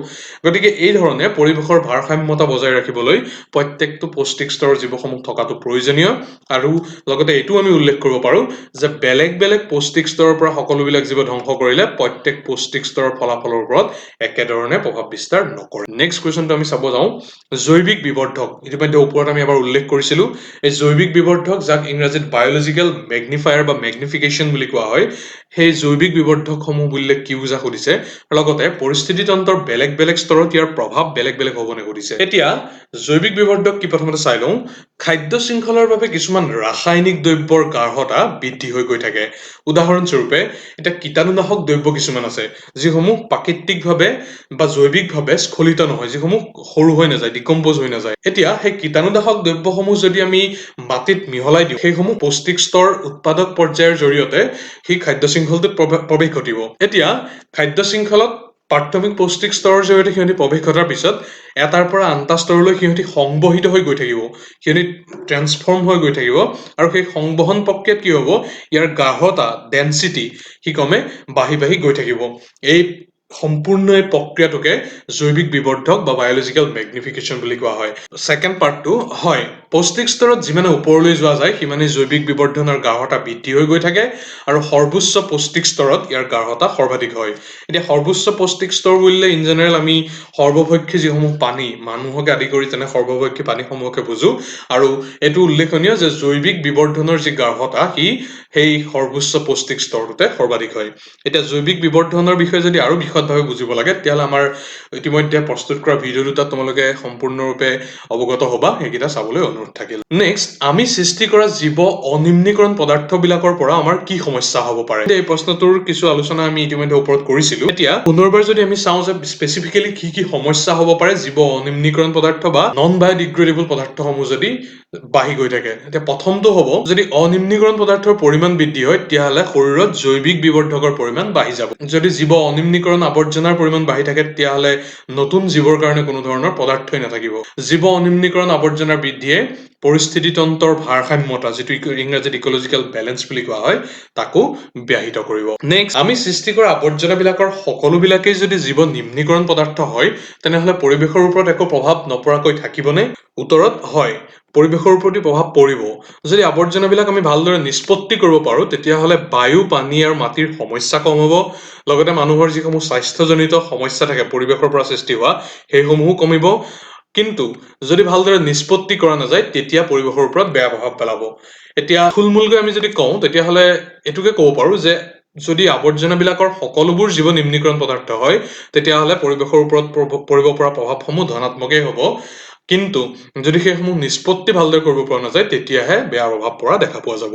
গতিকে এই ধৰণে পৰিৱেশৰ ভাৰসাম্যতা বজাই ৰাখিবলৈ প্ৰত্যেকটো পৌষ্টিক স্তৰৰ জীৱসমূহ থকাটো প্ৰয়োজনীয় আৰু লগতে এইটো আমি উল্লেখ কৰিব পাৰোঁ যে বেলেগ বেলেগ পৌষ্টিক স্তৰৰ পৰা সকলোবিলাক জীৱ ধ্বংস কৰিলে প্ৰত্যেক পৌষ্টিক স্তৰৰ ফলাফলৰ ওপৰত একেধৰণে প্ৰভাৱ বিস্তাৰ নকৰে নেক্সট কুৱেশ্যনটো আমি চাব যাওঁ জৈৱিক বিবৰ্ধক ইতিমধ্যে ওপৰত আমি এবাৰ উল্লেখ কৰিছিলোঁ এই জৈৱিক বিবৰ্ধক যাক ইংৰাজীত বায়'লজিকেল মেগনিফায়াৰ বা মেগনিফিকেশ্যন বুলি কোৱা হয় সেই জৈৱিক বিবৰ্ধকসমূহ বুলিলে কি বুজা সুধিছে লগতে পৰিস্থিতি তন্ত্ৰৰ বেলেগ বেলেগ স্তৰত ইয়াৰ প্ৰভাৱ বেলেগ বেলেগ হ'বনে সুধিছে এতিয়া জৈৱিক বিবৰ্ধক কি প্ৰথমতে চাই লওঁ খাদ্য শৃংখলাৰ বাবে কিছুমান ৰাসায়নিক দ্ৰব্যৰ গাঢ়তা বৃদ্ধি হৈ গৈ থাকে উদাহৰণস্বৰূপে এতিয়া কীটাণুনাশক দ্ৰব্য কিছুমান আছে যিসমূহ প্ৰাকৃতিকভাৱে বা জৈৱিকভাৱে স্খলিত নহয় যিসমূহ সৰু হৈ নাযায় ডিকম্প'জ হৈ নাযায় এতিয়া সেই কীটাণুনাশক দ্ৰব্যসমূহ যদি আমি মাটিত মিহলাই দিওঁ সেইসমূহ পৌষ্টিক স্তৰ উৎপাদক পৰ্যায়ৰ জৰিয়তে সেই খাদ্য শৃংখলটোত প্ৰৱেশ ঘটিব এতিয়া খাদ্য শৃংখলত প্ৰাথমিক পৌষ্টিক স্তৰৰ জৰিয়তে সিহঁতি প্ৰৱেশ ঘটাৰ পিছত এটাৰ পৰা আনটা স্তৰলৈ সিহঁতি সংবহিত হৈ গৈ থাকিব সিহঁতি ট্ৰেন্সফৰ্ম হৈ গৈ থাকিব আৰু সেই সংবহন প্ৰক্ৰিয়াত কি হ'ব ইয়াৰ গাঢ়তা ডেনচিটি কি ক্ৰমে বাঢ়ি বাঢ়ি গৈ থাকিব এই সম্পূৰ্ণ এই প্ৰক্ৰিয়াটোকে জৈৱিক বিবৰ্ধক বা বায়'লজিকেল মেগনিফিকেশ্যন বুলি কোৱা হয় ছেকেণ্ড পাৰ্টটো হয় পৌষ্টিক স্তৰত যিমানে ওপৰলৈ যোৱা যায় সিমানে জৈৱিক বিবৰ্ধনৰ গাঢ়তা বৃদ্ধি হৈ গৈ থাকে আৰু সৰ্বোচ্চ পৌষ্টিক স্তৰত ইয়াৰ গাঢ়তা সৰ্বাধিক হয় এতিয়া সৰ্বোচ্চ পৌষ্টিক স্তৰ বুলিলে ইন জেনেৰেল আমি সৰ্বভক্ষী যিসমূহ পানী মানুহকে আদি কৰি তেনে সৰ্বভক্ষী পানীসমূহকে বুজো আৰু এইটো উল্লেখনীয় যে জৈৱিক বিবৰ্ধনৰ যি গাঢ়তা সি সেই সৰ্বোচ্চ পৌষ্টিক স্তৰটোতে সৰ্বাধিক হয় এতিয়া জৈৱিক বিবৰ্ধনৰ বিষয়ে যদি আৰু বিশদভাৱে বুজিব লাগে তেতিয়াহ'লে আমাৰ ইতিমধ্যে প্ৰস্তুত কৰা ভিডিঅ' দুটাত তোমালোকে সম্পূৰ্ণৰূপে অৱগত হ'বা সেইকেইটা চাবলৈ অনুৰোধ অনুৰোধ থাকিল। নেক্সট, আমি সৃষ্টি কৰা জীৱ অনিম্নীকৰণ পদাৰ্থবিলাকৰ পৰা আমাৰ কি সমস্যা হ'ব পাৰে? এই প্ৰশ্নটোৰ কিছু আলোচনা আমি ইতিমধ্যে ওপৰত কৰিছিলোঁ। এতিয়া পুনৰবাৰ যদি আমি চাওঁ যে স্পেচিফিকেলি কি সমস্যা হ'ব পাৰে জীৱ অনিম্নীকৰণ পদাৰ্থ বা নন বায়'ডিগ্ৰেডেবল পদাৰ্থসমূহ যদি বাঢ়ি গৈ থাকে। এতিয়া প্ৰথমটো হ'ব, যদি অনিম্নীকৰণ পদাৰ্থৰ পৰিমাণ বৃদ্ধি হয় তেতিয়াহ'লে শৰীৰত জৈৱিক বিবৰ্ধকৰ পৰিমাণ বাঢ়ি যাব। যদি জীৱ অনিম্নীকৰণ আৱৰ্জনাৰ পৰিমাণ বাঢ়ি থাকে তেতিয়াহ'লে নতুন জীৱৰ কাৰণে কোনো ধৰণৰ পদাৰ্থই নাথাকিব। জীৱ অনিম্নীকৰণ আৱৰ্জনাৰ বৃদ্ধিয়ে পৰিস্থিতি তন্ত্ৰৰ ভাৰসাম্যতা, যিটো ইংৰাজীত ইকলজিকেল বেলেঞ্চ বুলি কোৱা হয়, তাকো ব্যাহত কৰিব। নেক্সট, আমি সৃষ্টি কৰা আৱৰ্জনাবিলাকৰ সকলোবিলাকেই যদি জীৱ নিম্নীকৰণ পদাৰ্থ হয় তেনেহ'লে পৰিৱেশৰ ওপৰত একো প্ৰভাৱ নপৰাকৈ থাকিবনে? উত্তৰত হয়, পৰিৱেশৰ প্ৰতি প্ৰভাৱ পৰিব। যদি আৱৰ্জনাবিলাক আমি ভালদৰে নিষ্পত্তি কৰিব পাৰোঁ তেতিয়াহ'লে বায়ু, পানী আৰু মাটিৰ সমস্যা কম হ'ব। লগতে মানুহৰ যিসমূহ স্বাস্থ্যজনিত সমস্যা থাকে পৰিৱেশৰ পৰা সৃষ্টি হোৱা সেইসমূহো কমিব। কিন্তু যদি ভালদৰে নিষ্পত্তি কৰা নাযায় তেতিয়া পৰিৱেশৰ ওপৰত বেয়া প্ৰভাৱ পেলাব। এতিয়া থুলমূলকৈ আমি যদি কওঁ তেতিয়াহ'লে এইটোকে ক'ব পাৰোঁ যে যদি আৱৰ্জনাবিলাকৰ সকলোবোৰ জীৱ নিম্নীকৰণ পদাৰ্থ হয় তেতিয়াহ'লে পৰিৱেশৰ ওপৰত পৰিব পৰা প্ৰভাৱসমূহ ধনাত্মকেই হ'ব। কিন্তু যদি সেইসমূহ নিষ্পত্তি ভালদৰে কৰিব পৰা নাযায় তেতিয়াহে বেয়া প্ৰভাৱ পৰা দেখা পোৱা যাব।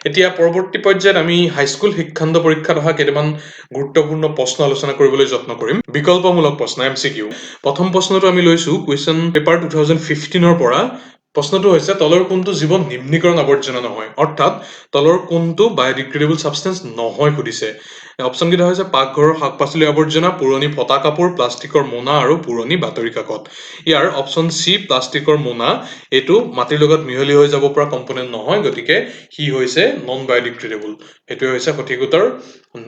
এতিয়া পৰৱৰ্তী পৰ্যায়ত আমি হাইস্কুল শিক্ষান্ত পৰীক্ষাত অহা কেইটামান গুৰুত্বপূৰ্ণ প্ৰশ্ন আলোচনা কৰিবলৈ যত্ন কৰিম। বিকল্পমূলক প্ৰশ্ন MCQ। প্ৰথম প্ৰশ্নটো আমি লৈছোঁ কুৱেশ্যন পেপাৰ 2015 পৰা। প্ৰশ্নটো হৈছে তলৰ কোনটো জীৱ নিম্নীকৰণ আৱৰ্জনা নহয়, অৰ্থাৎ তলৰ কোনটো বায়'ডিগ্ৰেডেবল ছাবষ্টেন্স নহয় সুধিছে। অপশ্যনকেইটা হৈছে পাকঘৰৰ শাক পাচলি আৱৰ্জনা, পুৰণি ফটা কাপোৰ, প্লাষ্টিকৰ মোনা আৰু পুৰণি বাতৰি কাকত। ইয়াৰ অপশ্যন চি প্লাষ্টিকৰ মোনা, এইটো মাটিৰ লগত মিহলি হৈ যাব পৰা কম্পনেণ্ট নহয়, গতিকে সি হৈছে নন বায়'ডিগ্ৰেডেবল। সেইটোৱে হৈছে সঠিক উত্তৰ।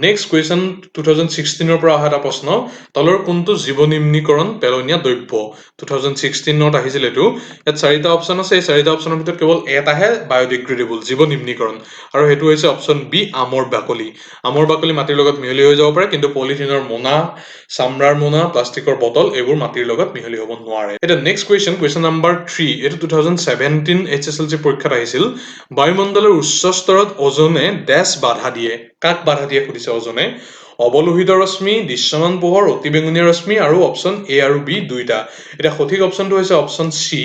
নেক্সট কুৱেশ্যন 2016 পৰা অহা এটা প্ৰশ্ন, তলৰ কোনটো জীৱ নিম্নীকৰণ পেলনীয়া দ্ৰব্য? 2016 আহিছিল এইটো। ইয়াত 4টা অপশ্যন আছে, এই 4টা অপশ্যনৰ ভিতৰত কেৱল এটাহে বায়'ডিগ্ৰেডেবল জীৱ নিম্নীকৰণ, আৰু সেইটো হৈছে অপশ্যন বি আমৰ বাকলি। আমৰ বাকলি মাটিৰ লগত মিহলি হৈ যাব পাৰে, কিন্তু পলিথিনৰ মোনা, চামৰাৰ মোনা, প্লাষ্টিকৰ বটল এইবোৰ মাটিৰ লগত মিহলি হ'ব নোৱাৰে। এতিয়া নেক্সট কুৱেশ্যন নাম্বাৰ 3, এইটো 2017 HSLC পৰীক্ষাত আহিছিল। বায়ুমণ্ডলৰ উচ্চ স্তৰত অজনে ডেছ বাধা দিয়ে। কাক বাধা দিয়ে সুধিছে অজনে? অৱলোহিত ৰশ্মি, দৃশ্যমান পোহৰ, অতিবেঙুনীয়া ৰশ্মি আৰু অপশ্যন এ আৰু বি দুইটা। এতিয়া সঠিক অপশ্যনটো হৈছে অপশ্যন চি,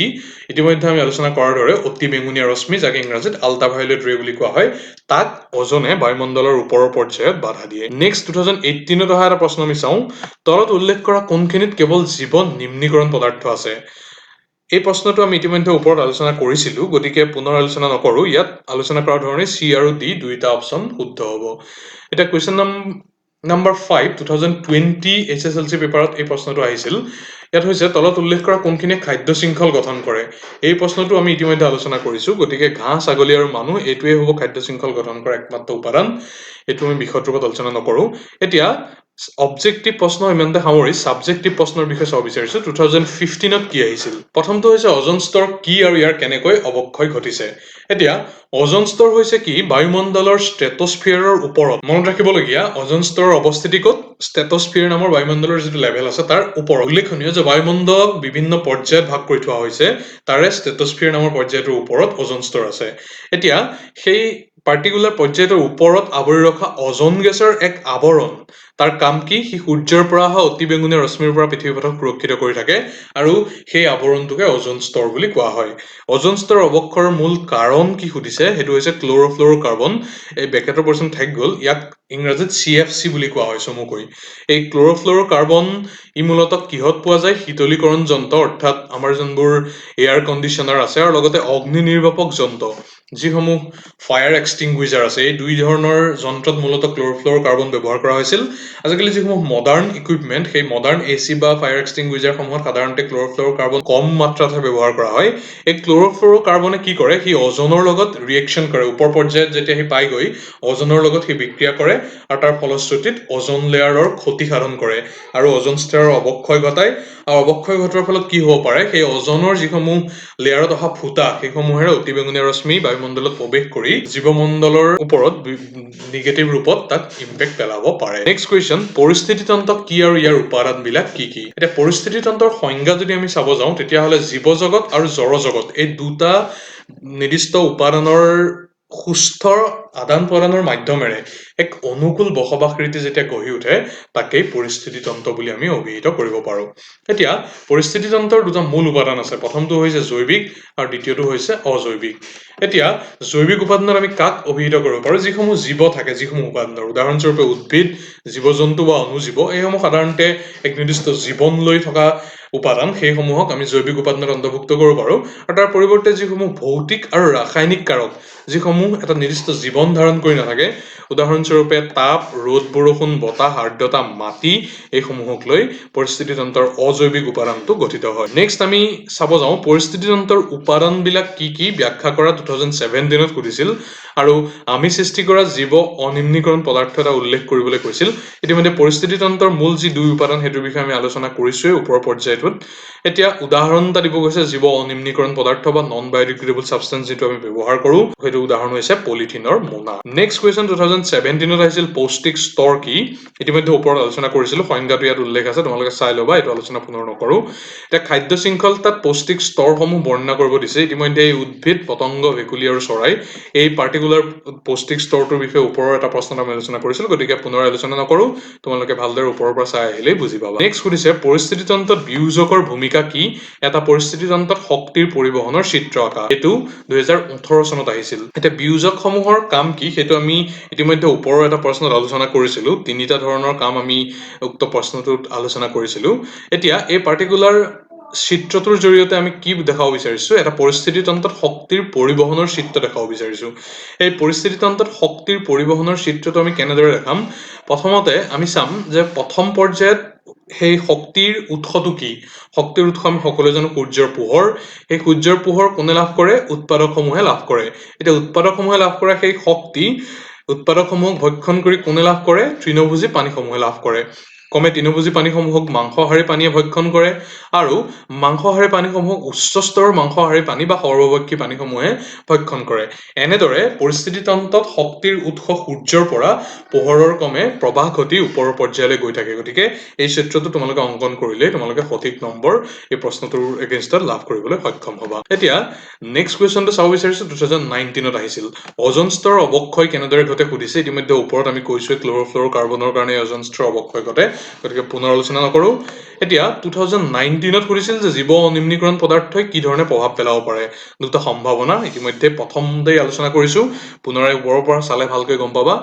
ইতিমধ্যে আমি আলোচনা কৰাৰ দৰে অতিবেঙুনীয়া ৰশ্মি, যাক ইংৰাজীত আল্ট্ৰাভায়োলেট ৰে বুলি কোৱা হয়, তাক অজনে বায়ুমণ্ডলৰ ওপৰৰ পৰ্যায়ত বাধা দিয়ে। নেক্সট 2018 অহা এটা প্ৰশ্ন আমি চাওঁ, তলত উল্লেখ কৰা কোনখিনিত কেৱল জীৱ নিম্নীকৰণ পদাৰ্থ আছে? এই প্ৰশ্নটো আমি ইতিমধ্যে ওপৰত আলোচনা কৰিছিলোঁ, গতিকে পুনৰ আলোচনা নকৰোঁ। ইয়াত আলোচনা কৰাৰ ধৰণে চি আৰু ডি দুইটা অপশ্যন শুদ্ধ হ'ব। এতিয়া কুৱেশ্যন নাম্বাৰ 5, 2020 HSLC পেপাৰত এই প্ৰশ্নটো আহিছিল। ইয়াত হৈছে তলত উল্লেখ কৰা কোনখিনিয়ে খাদ্য শৃংখল গঠন কৰে? এই প্ৰশ্নটো আমি ইতিমধ্যে আলোচনা কৰিছোঁ, গতিকে ঘাঁহ, ছাগলী আৰু মানুহ এইটোৱে হ'ব খাদ্য শৃংখল গঠন কৰা একমাত্ৰ উপাদান। এইটো আমি বিশদ ৰূপত আলোচনা নকৰোঁ। এতিয়া অবজেক্টিভ প্ৰশ্ন ইমানতে সামৰি ছাবজেক্টিভ প্ৰশ্নৰ বিষয়ে চাব বিচাৰিছোঁ। 2015ত কি আহিছিল? প্ৰথমটো হৈছে অজন স্তৰ কি আৰু ইয়াৰ কেনেকৈ অৱক্ষয় ঘটিছে। এতিয়া অজন স্তৰ হৈছে কি? বায়ুমণ্ডলৰ ষ্ট্ৰেটোস্ফিয়াৰৰ ওপৰত। মনত ৰাখিবলগীয়া, অজন স্তৰৰ অৱস্থিতি ক'ত? ষ্ট্ৰেটোস্ফিয়াৰ নামৰ বায়ুমণ্ডলৰ যিটো লেভেল আছে তাৰ ওপৰত। উল্লেখনীয় যে বায়ুমণ্ডলক বিভিন্ন পৰ্যায়ত ভাগ কৰি থোৱা হৈছে, তাৰে ষ্ট্ৰেটোস্ফিয়াৰ নামৰ পৰ্যায়টোৰ ওপৰত অজন স্তৰ আছে। এতিয়া সেই পাৰ্টিকুলাৰ পৰ্যায়টোৰ ওপৰত আৱৰি ৰখা অজন গেছৰ এক আৱৰণ, তাৰ কাম কি? সি সূৰ্যৰ পৰা অহা অতিবেঙুনীয়া ৰশ্মিৰ পৰা পৃথিৱীৰ পথক সুৰক্ষিত কৰি থাকে, আৰু সেই আৱৰণটোকে অজন স্তৰ বুলি কোৱা হয়। অজন স্তৰৰ অৱক্ষয়ৰ মূল কাৰণ কি সুধিছে? সেইটো হৈছে ক্ল'ৰ'ফ্ল'ৰ'কাৰ্বন। এই ব্ৰেকেটৰ পৰ্যন্ত থাকি গ'ল, ইয়াক ইংৰাজীত CFC বুলি কোৱা হয় চমুকৈ। এই ক্ল'ৰ'ফ্ল'ৰ'কাৰ্বন ই মূলতঃ কিহত পোৱা যায়? শীতলীকৰণ যন্ত্ৰ, অৰ্থাৎ আমাৰ যোনবোৰ এয়াৰ কণ্ডিশ্যনাৰ আছে, আৰু লগতে অগ্নি নিৰ্বাপক যন্ত্ৰ, যিসমূহ ফায়াৰ এক্সটিংগুইজাৰ আছে, এই দুই ধৰণৰ যন্ত্ৰত মূলতঃ ক্ল'ৰ'ফ্ল'ৰ'কাৰ্বন ব্যৱহাৰ কৰা হৈছিল। আজিকালি যিসমূহ মডাৰ্ণ ইকুইপমেণ্ট, সেই মডাৰ্ণ AC বা ফায়াৰ এক্সটিংগুইজাৰসমূহত সাধাৰণতে ক্ল'ৰ'ফ্ল'ৰ'কাৰ্বন কম মাত্ৰাতহে ব্যৱহাৰ কৰা হয়। এই ক্ল'ৰ'ফ্ল'ৰ'কাৰ্বনে কি কৰে? সি অজনৰ লগত ৰিয়েকশ্যন কৰে। ওপৰ পৰ্যায়ত যেতিয়া সি পাইগৈ, অজনৰ লগত সি বিক্ৰিয়া কৰে, আৰু তাৰ ফলশ্ৰুতিত অজন লেয়াৰৰ ক্ষতি সাধন কৰে আৰু অজন স্তৰৰ অৱক্ষয় ঘটায়। আৰু অৱক্ষয় ঘটোৱাৰ ফলত কি হ'ব পাৰে? সেই অজনৰ যিসমূহ লেয়াৰত অহা ফুটা, সেইসমূহেৰে অতিবেঙুনীয়া ৰশ্মি বায়ুমণ্ডলত প্ৰৱেশ কৰি জীৱমণ্ডলৰ ওপৰত নিগেটিভ ৰূপত তাক ইম্পেক্ট পেলাব পাৰে। নেক্সট কুৱেশ্যন, পৰিস্থিতি তন্ত্ৰ কি আৰু ইয়াৰ উপাদানবিলাক কি কি? এতিয়া পৰিস্থিতি তন্ত্ৰৰ সংজ্ঞা যদি আমি চাব যাওঁ তেতিয়াহ'লে জীৱ জগত আৰু জড় জগত এই দুটা নিৰ্দিষ্ট উপাদানৰ সুস্থ আদান প্ৰদানৰ মাধ্যমেৰে এক অনুকূল বসবাস ৰীতি যেতিয়া গঢ়ি উঠে তাকেই পৰিস্থিতিতন্ত্ৰ বুলি আমি অভিহিত কৰিব পাৰোঁ। এতিয়া পৰিস্থিতিতন্ত্ৰৰ দুটা মূল উপাদান আছে, প্ৰথমটো হৈছে জৈৱিক আৰু দ্বিতীয়টো হৈছে অজৈৱিক। এতিয়া জৈৱিক উপাদানত আমি কাক অভিহিত কৰিব পাৰোঁ? যিসমূহ জীৱ থাকে, যিসমূহ উপাদানৰ, উদাহৰণস্বৰূপে উদ্ভিদ, জীৱ জন্তু বা অনুজীৱ, এইসমূহ সাধাৰণতে এক নিৰ্দিষ্ট জীৱন লৈ থকা উপাদান, সেইসমূহক আমি জৈৱিক উপাদানত অন্তৰ্ভুক্ত কৰিব পাৰোঁ। আৰু তাৰ পৰিৱৰ্তে যিসমূহ ভৌতিক আৰু ৰাসায়নিক কাৰক, যিসমূহ এটা নিৰ্দিষ্ট জীৱন ধাৰণ কৰি নাথাকে, উদাহৰণস্বৰূপে তাপ, ৰ'দ, বৰষুণ, বতাহ, আৰ্দ্ৰতা, মাটি, এইসমূহক লৈ পৰিস্থিতিতন্ত্ৰৰ অজৈৱিক উপাদানটো গঠিত হয়। নেক্সট আমি চাব যাওঁ পৰিস্থিতিতন্ত্ৰৰ উপাদানবিলাক কি কি ব্যাখ্যা কৰা 2017 সুধিছিল আৰু আমি সৃষ্টি কৰা জীৱ অনিম্নীকৰণ পদাৰ্থ এটা উল্লেখ কৰিবলৈ কৈছিল। ইতিমধ্যে পৰিস্থিতিতন্ত্ৰৰ মূল যি দুই উপাদান সেইটোৰ বিষয়ে আমি আলোচনা কৰিছোৱেই ওপৰৰ পৰ্যায়টোত। এতিয়া উদাহৰণ এটা দিব গৈছে জীৱ অনিম্নীকৰণ পদাৰ্থ বা নন বায়'ডিগ্ৰেডেবল ছাবষ্টেন্স যিটো আমি ব্যৱহাৰ কৰোঁ, সেইটো উদাহৰণ হৈছে পলিথিনৰ মোনা। নেক্সট কুৱেশ্যন 2017 আহিছিল পৌষ্টিক স্তৰ কি? ইতিমধ্যে ওপৰত আলোচনা কৰিছিলো, সংজ্ঞাটো ইয়াত উল্লেখ আছে, তোমালোকে চাই ল'বা, এইটো আলোচনা পুনৰ নকৰোঁ। এতিয়া খাদ্য শৃংখল তাত পৌষ্টিক স্তৰসমূহ বৰ্ণনা কৰিব দিছে। ইতিমধ্যে এই উদ্ভিদ, পতংগ, ভেকুলী আৰু চৰাই এই পাৰ্টিকুলাৰ পৌষ্টিক স্তৰটোৰ বিষয়ে ওপৰৰ এটা প্ৰশ্নত আমি আলোচনা কৰিছিলো, গতিকে পুনৰ আলোচনা নকৰোঁ, তোমালোকে ভালদৰে ওপৰৰ পৰা চাই আহিলেই বুজি পাবা। নেক্সট সুধিছে পৰিস্থিতিতন্ত্ৰত বিয়োজকৰ ভূমিকা কি? এটা পৰিস্থিতিতন্ত্ৰত শক্তিৰ পৰিবহনৰ চিত্ৰ আঁকা। এইটো 2018 চনত আহিছিল। এতিয়া বিয়োজকসমূহৰ কাম কি সেইটো আমি ইতিমধ্যে ওপৰৰ এটা প্ৰশ্নত আলোচনা কৰিছিলো। তিনিটা ধৰণৰ কাম আমি উক্ত প্ৰশ্নটোত আলোচনা কৰিছিলো। এতিয়া এই পাৰ্টিকুলাৰ চিত্ৰটোৰ জৰিয়তে আমি কি দেখাব বিচাৰিছো? এটা পৰিস্থিতিতন্ত্ৰত শক্তিৰ পৰিবহনৰ চিত্ৰ দেখাব বিচাৰিছো। এই পৰিস্থিতিতন্ত্ৰত শক্তিৰ পৰিবহনৰ চিত্ৰটো আমি কেনেদৰে দেখাম? প্ৰথমতে আমি চাম যে প্ৰথম পৰ্যায়ত সেই শক্তিৰ উৎসটো কি? শক্তিৰ উৎস আমি সকলোৱে জানো সূৰ্যৰ পোহৰ। সেই সূৰ্যৰ পোহৰ কোনে লাভ কৰে? উৎপাদকসমূহে লাভ কৰে। এতিয়া উৎপাদকসমূহে লাভ কৰা সেই শক্তি উৎপাদকসমূহক ভক্ষণ কৰি কোনে লাভ কৰে? তৃণভোজী প্ৰাণীসমূহে লাভ কৰে। ক্ৰমে তৃণভোজী প্ৰাণীসমূহক মাংসাহাৰী প্ৰাণীয়ে ভক্ষণ কৰে আৰু মাংসাহাৰী প্ৰাণীসমূহক উচ্চ স্তৰৰ মাংসাহাৰী প্ৰাণী বা সৰ্বভক্ষী প্ৰাণীসমূহে ভক্ষণ কৰে। এনেদৰে পৰিস্থিতিতন্ত্ৰত শক্তিৰ উৎস সূৰ্যৰ পৰা পোহৰৰ ক্ৰমে প্ৰবাহ ঘটি ওপৰৰ পৰ্যায়লৈ গৈ থাকে। গতিকে এই চিত্ৰটো তোমালোকে অংকন কৰিলেই তোমালোকে সঠিক নম্বৰ এই প্ৰশ্নটোৰ এগেইনষ্টত লাভ কৰিবলৈ সক্ষম হ'বা। এতিয়া নেক্সট কুৱেশ্যনটো চাব বিচাৰিছো 2019 আহিছিল। অজন স্তৰৰ অৱক্ষয় কেনেদৰে ঘটে সুধিছে। ইতিমধ্যে ওপৰত আমি কৈছোৱে ক্ল'ৰ'ফ্ল'ৰ'কাৰ্বনৰ কাৰণে অজন স্তৰৰ অৱক্ষয় ঘটে, গতিকে পুনৰ আলোচনা নকৰোঁ। এতিয়া 2019 সুধিছিল যে জীৱ অনিম্নীকৰণ পদাৰ্থই কি ধৰণে প্ৰভাৱ পেলাব পাৰে। দুটা সম্ভাৱনা ইতিমধ্যে প্ৰথমতেই আলোচনা কৰিছো, পুনৰাই ওপৰৰ পৰা চালে ভালকৈ গম পাবা।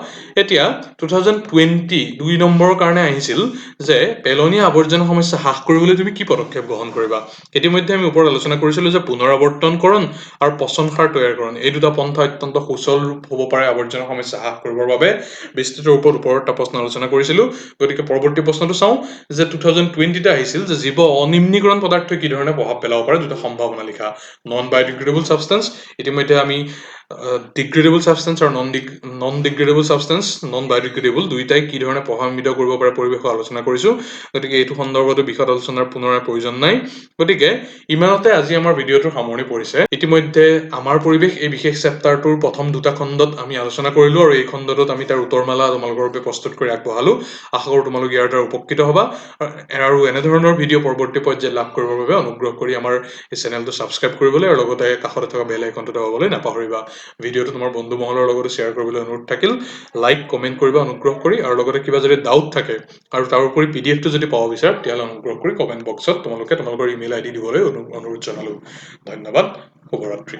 এতিয়া 2020 2 নম্বৰৰ কাৰণে আহিছিল যে পেলনীয়া আৱৰ্জনা সমস্যা হ্ৰাস কৰিবলৈ তুমি কি পদক্ষেপ গ্ৰহণ কৰিবা। ইতিমধ্যে আমি ওপৰত আলোচনা কৰিছিলো যে পুনৰাৱৰ্তনকৰণ আৰু পচন সাৰ তৈয়াৰকৰণ এই দুটা পন্থা অত্যন্ত সুচল হ'ব পাৰে আৱৰ্জনা সমস্যা হ্ৰাস কৰিবৰ বাবে। বিস্তৃত ৰূপত ওপৰত এটা প্ৰশ্ন আলোচনা কৰিছিলো, গতিকে পৰৱৰ্তী প্ৰশ্নটো চাওঁ যে 2020 আহিছিল যে জীৱ অনিম্নীকৰণ পদাৰ্থই কি ধৰণে প্ৰভাৱ পেলাব পাৰে। দুটা সম্ভাৱনা লিখা। নন বায়'ডিগ্ৰেডেবল ছাবষ্টেন্স, ইতিমধ্যে আমি ডিগ্ৰেডেবল ছাবষ্টেন্স আৰু নন ডিগ্ৰেডেবল ছাবষ্টেন্স, নন বায়'ডিগ্ৰেডেবল দুইটাই কি ধৰণে প্ৰভাৱান্বিত কৰিব পাৰে পৰিৱেশক আলোচনা কৰিছো, গতিকে এইটো সন্দৰ্ভতো বিশদ আলোচনাৰ পুনৰাই প্ৰয়োজন নাই। গতিকে ইমানতে আজি আমাৰ ভিডিঅ'টোৰ সামৰণি পৰিছে। ইতিমধ্যে আমাৰ পৰিৱেশ এই বিশেষ চেপ্টাৰটোৰ প্ৰথম দুটা খণ্ডত আমি আলোচনা কৰিলো আৰু এই খণ্ডটোত আমি তাৰ উত্তৰমালা তোমালোকৰ বাবে প্ৰস্তুত কৰি আগবঢ়ালো। আশা কৰোঁ তোমালোক ইয়াৰ দ্বাৰা উপকৃত হ'বা আৰু এনেধৰণৰ ভিডিঅ' পৰৱৰ্তী পৰ্যায়ত লাভ কৰিবৰ বাবে অনুগ্ৰহ কৰি আমাৰ এই চেনেলটো ছাবস্ক্ৰাইব কৰিবলৈ আৰু লগতে কাষতে থকা বেল আইকনটো দবাবলৈ নাপাহৰিবা। ভিডিঅ'টো তোমাৰ বন্ধু মহলৰ লগতো শ্বেয়াৰ কৰিবলৈ অনুৰোধ থাকিল। লাইক কমেণ্ট কৰিবা অনুগ্ৰহ কৰি, আৰু লগতে কিবা যদি ডাউট থাকে আৰু তাৰোপৰি PDF টো যদি পাব বিচাৰা তেতিয়াহ'লে অনুগ্ৰহ কৰি কমেণ্ট বক্সত তোমালোকৰ ইমেইল ID দিবলৈ অনুৰোধ জনালো। ধন্যবাদ, শুভৰাত্ৰি।